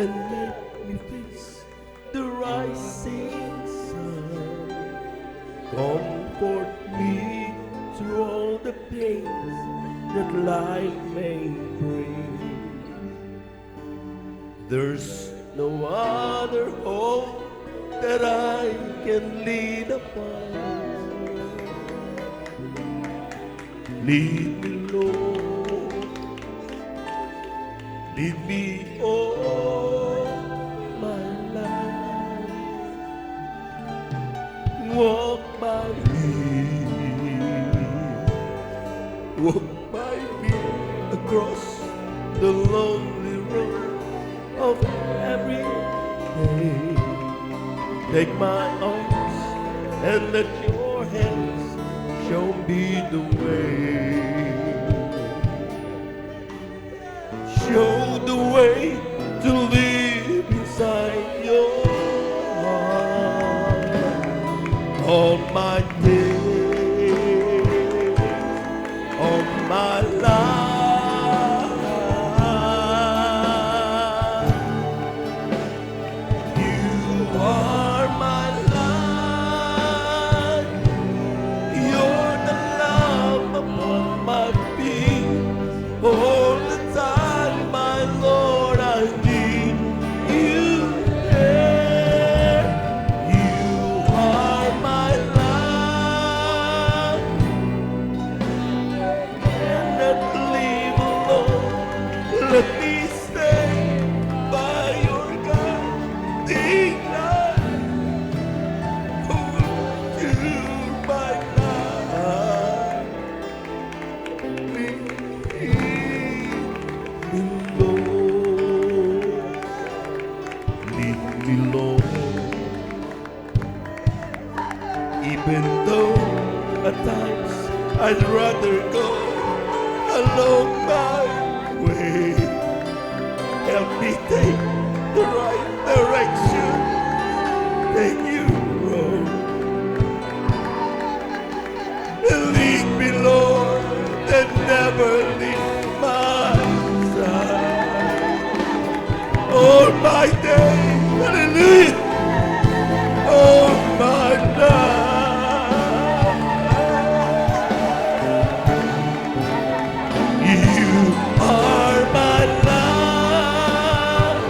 and make me face the rising sun. Comfort me through all the pains that life may bring. There's no other hope that I can lean upon. Lead me, Lord, lead me all my life. Walk by me across the lonely road of every day. Take my arms and let your hands show me the way. Show the way to live inside your heart. All my days, all my life, you are my life. You're the love upon my feet. All the time, my Lord, I need you there. You are my life. And let leave alone. Let me stay by your guiding light. Hold to my life. Lead me, Lord. Lead me, Lord. Even though at times I'd rather go along my way. Help me take the right direction. Take you wrong. Lead me, Lord, and never leave my side. All my days, hallelujah. All my life, you are my life.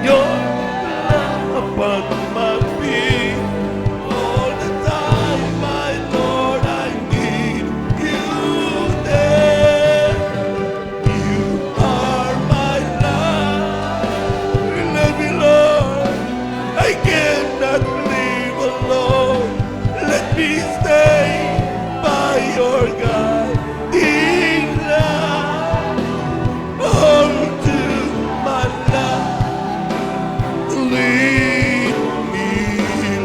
Your love upon my feet. All the time, my Lord, I need you there. You are my life. Let me, Lord, I cannot live alone. Let me stay by your guiding light. Hold to my life. Lead me,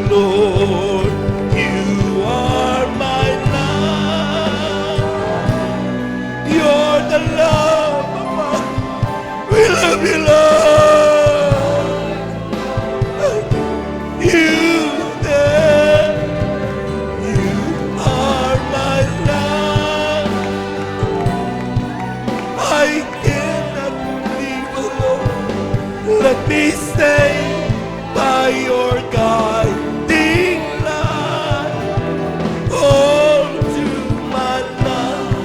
Lord. You are my life. You're the love of my. We love you, Lord. You there. You are my life. I cannot live alone. Let me stay by your guiding light. Hold to my life.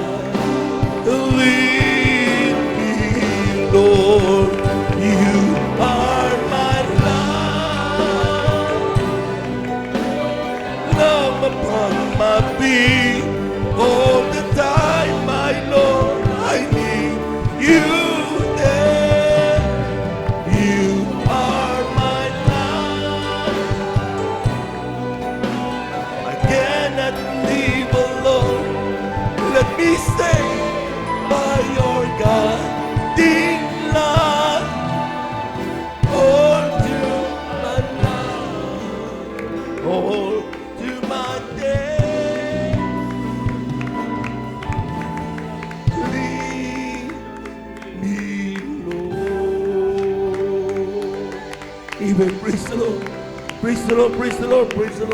Lead me, Lord. You are my life. Love upon my feet. All the time, my Lord, I need you there. You are my life. I cannot live alone. Let me stay by your guiding light. All to my life, all to my day. Lead me, Lord. Even praise the Lord, praise the Lord, praise the Lord, praise the Lord.